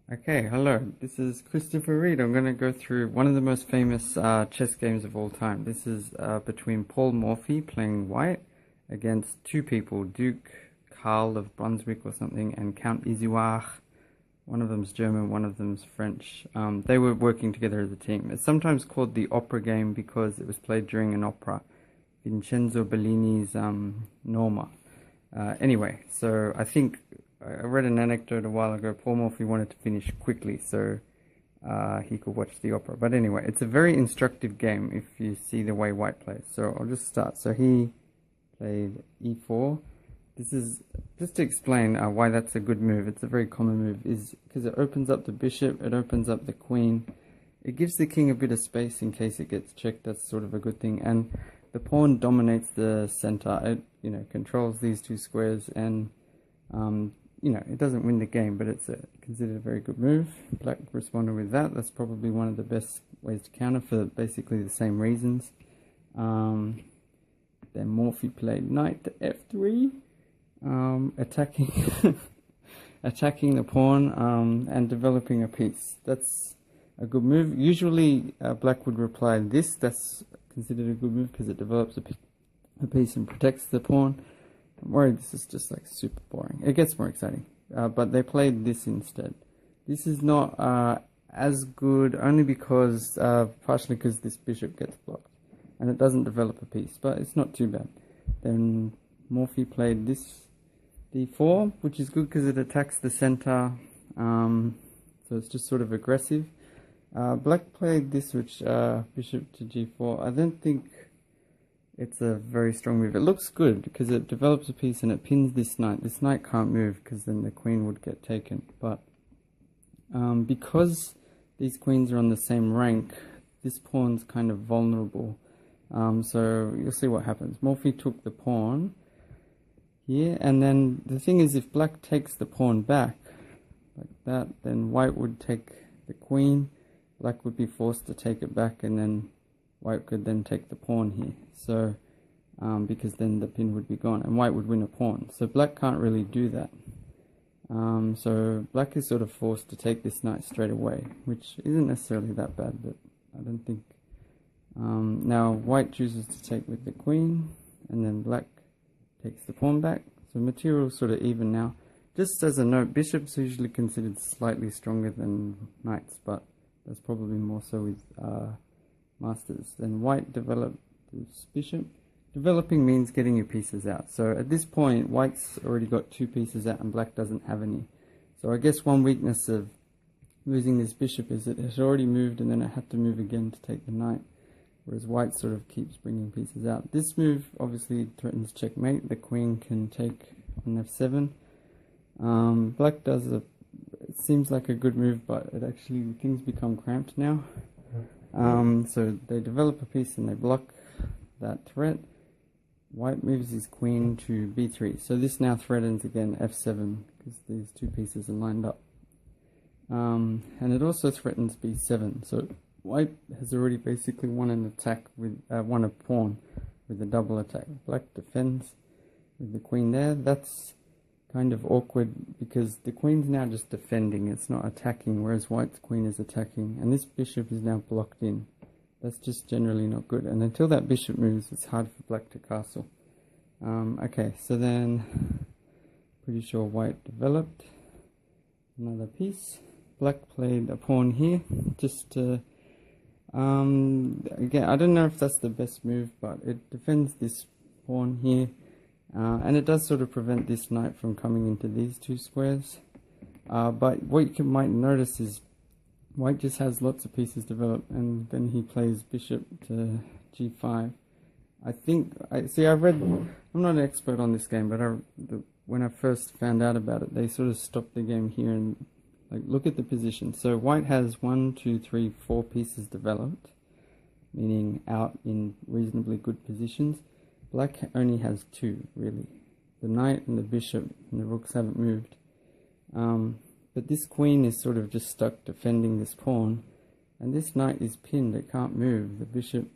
Okay, hello. This is Christopher Reed. I'm going to go through one of the most famous chess games of all time. This is between Paul Morphy playing white against two people, Duke Karl of Brunswick or something, and Count Isouard. One of them's German, one of them's French. They were working together as a team. It's sometimes called the opera game because it was played during an opera, Vincenzo Bellini's Norma. Anyway, so I think I read an anecdote a while ago. Paul Morphy wanted to finish quickly so he could watch the opera. But anyway, it's a very instructive game if you see the way white plays. So I'll just start. So he played e4. This is just to explain why that's a good move. It's a very common move, is because it opens up the bishop, it opens up the queen. It gives the king a bit of space in case it gets checked. That's sort of a good thing. And the pawn dominates the center. It controls these two squares, and it doesn't win the game, but it's considered a very good move. Black responded with that. That's probably one of the best ways to counter for basically the same reasons. Then Morphy played knight to f3, attacking attacking the pawn and developing a piece. That's a good move. Usually black would reply this. That's considered a good move because it develops a piece and protects the pawn. I'm worried this is just like super boring. It gets more exciting, but they played this instead. This is not as good, only because partially because this bishop gets blocked and it doesn't develop a piece, but it's not too bad. Then Morphy played this d4, which is good because it attacks the center, so it's just sort of aggressive. Black played this, which bishop to g4. I don't think it's a very strong move. It looks good because it develops a piece and it pins this knight. This knight can't move because then the queen would get taken. But because these queens are on the same rank, this pawn's kind of vulnerable. So you'll see what happens. Morphy took the pawn here, and then the thing is, if black takes the pawn back like that, then white would take the queen. Black would be forced to take it back, and then white could then take the pawn here. So because then the pin would be gone and white would win a pawn. So black can't really do that. So black is sort of forced to take this knight straight away, which isn't necessarily that bad, but I don't think. Now white chooses to take with the queen, and then black takes the pawn back. So material sort of even now. Just as a note, bishops are usually considered slightly stronger than knights, but that's probably more so with masters. Then white developed this bishop. Developing means getting your pieces out. So at this point, white's already got two pieces out and black doesn't have any. So I guess one weakness of losing this bishop is it has already moved and then it had to move again to take the knight, whereas white sort of keeps bringing pieces out. This move obviously threatens checkmate. The queen can take on f7. Black does it seems like a good move, but it actually, things become cramped now. So they develop a piece and they block that threat. White moves his queen to b3. So this now threatens again f7 because these two pieces are lined up. And it also threatens b7. So white has already basically won an attack with won a pawn with a double attack. Black defends with the queen there. That's kind of awkward because the queen's now just defending, it's not attacking, whereas white's queen is attacking, and this bishop is now blocked in. That's just generally not good, and until that bishop moves, it's hard for black to castle. Okay, so then pretty sure white developed another piece. Black played a pawn here just to again, I don't know if that's the best move, but it defends this pawn here. And it does sort of prevent this knight from coming into these two squares. But what you might notice is white just has lots of pieces developed, and then he plays bishop to g5. I'm not an expert on this game, but when I first found out about it, they sort of stopped the game here and look at the position. So white has 1, 2, 3, 4 pieces developed, meaning out in reasonably good positions. Black only has 2, really. The knight and the bishop and the rooks haven't moved. But this queen is sort of just stuck defending this pawn. And this knight is pinned, it can't move. The bishop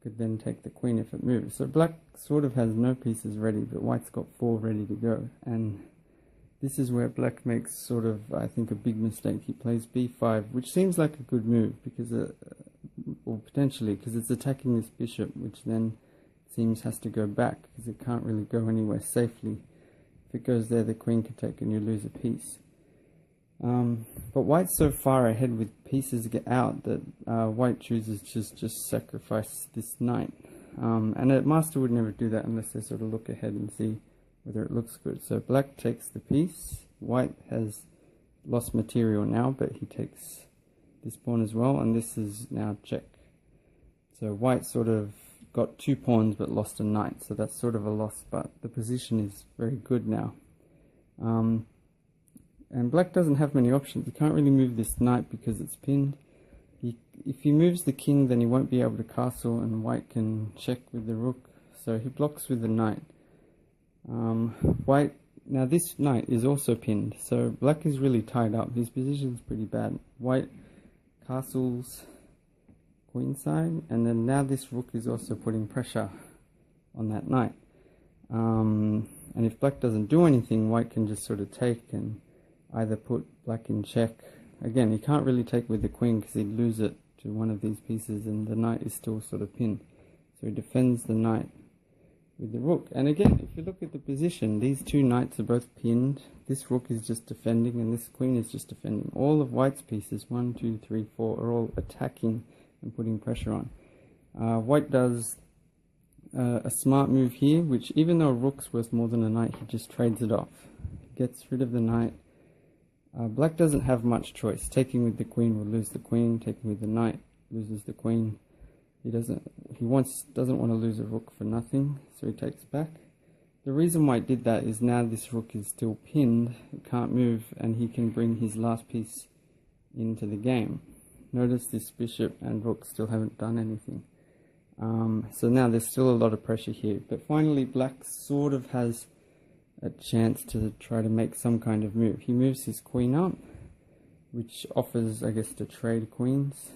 could then take the queen if it moves. So black sort of has no pieces ready, but white's got 4 ready to go. And This is where black makes sort of, I think, a big mistake. He plays b5, which seems like a good move, because, or potentially, because it's attacking this bishop, which then seems has to go back, because it can't really go anywhere safely. If it goes there, the queen can take and you lose a piece. But white's so far ahead with pieces get out that white chooses just sacrifice this knight. And a master would never do that unless they sort of look ahead and see whether it looks good. So black takes the piece. White has lost material now, but he takes this pawn as well, and this is now check. So white sort of got 2 pawns but lost a knight, so that's sort of a loss, but the position is very good now. And black doesn't have many options. He can't really move this knight because it's pinned. If he moves the king, then he won't be able to castle, and white can check with the rook, so he blocks with the knight. White, now this knight is also pinned, so black is really tied up. His position is pretty bad. White castles queenside, and then now this rook is also putting pressure on that knight. And if black doesn't do anything, white can just sort of take and either put black in check. Again, he can't really take with the queen because he'd lose it to one of these pieces, and the knight is still sort of pinned. So he defends the knight with the rook. And again, if you look at the position, these 2 knights are both pinned. This rook is just defending, and this queen is just defending. All of white's pieces, 1, 2, 3, 4, are all attacking and putting pressure on. White does a smart move here, which even though a rook's worth more than a knight, he just trades it off. Gets rid of the knight. Black doesn't have much choice. Taking with the queen will lose the queen. Taking with the knight loses the queen. He doesn't want to lose a rook for nothing, so he takes back. The reason white did that is now this rook is still pinned, it can't move, and he can bring his last piece into the game. Notice this bishop and rook still haven't done anything. So now there's still a lot of pressure here, but finally black sort of has a chance to try to make some kind of move. He moves his queen up, which offers, I guess, to trade queens,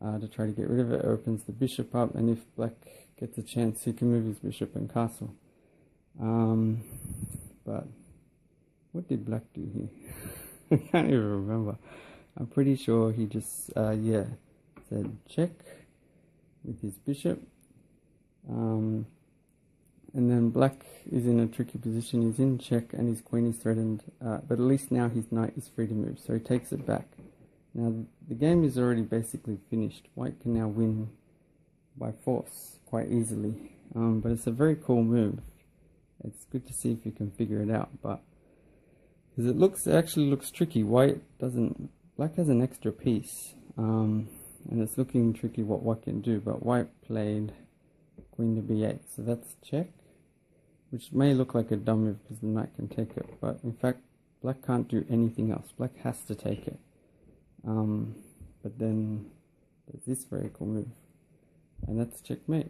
to try to get rid of it. Opens the bishop up, and if black gets a chance, he can move his bishop and castle. But what did black do here? I can't even remember. I'm pretty sure he just, said check with his bishop. And then black is in a tricky position. He's in check and his queen is threatened, but at least now his knight is free to move, so he takes it back. Now the game is already basically finished. White can now win by force quite easily, but it's a very cool move. It's good to see if you can figure it out, but because it actually looks tricky. Black has an extra piece, and it's looking tricky what white can do, but white played queen to b8, so that's check, which may look like a dumb move because the knight can take it, but in fact black can't do anything else. Black has to take it. But then there's this very cool move, and that's checkmate.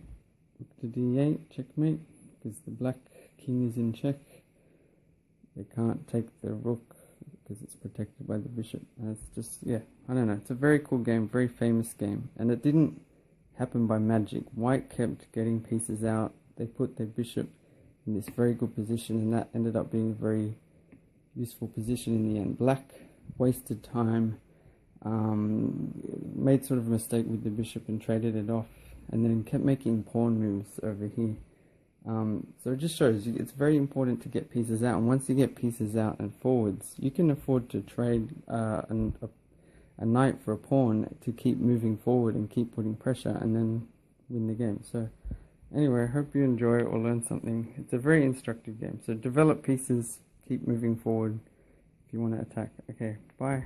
Rook to d8, checkmate, because the black king is in check. They can't take the rook because it's protected by the bishop. And it's just, yeah, I don't know, it's a very cool game, very famous game, and it didn't happen by magic. White kept getting pieces out. They put their bishop in this very good position, and that ended up being a very useful position in the end. Black wasted time, made sort of a mistake with the bishop and traded it off, and then kept making pawn moves over here. So it just shows you it's very important to get pieces out, and once you get pieces out and forwards, you can afford to trade a knight for a pawn to keep moving forward and keep putting pressure and then win the game. So anyway, I hope you enjoy it or learn something. It's a very instructive game. So develop pieces, keep moving forward if you want to attack. Okay, bye.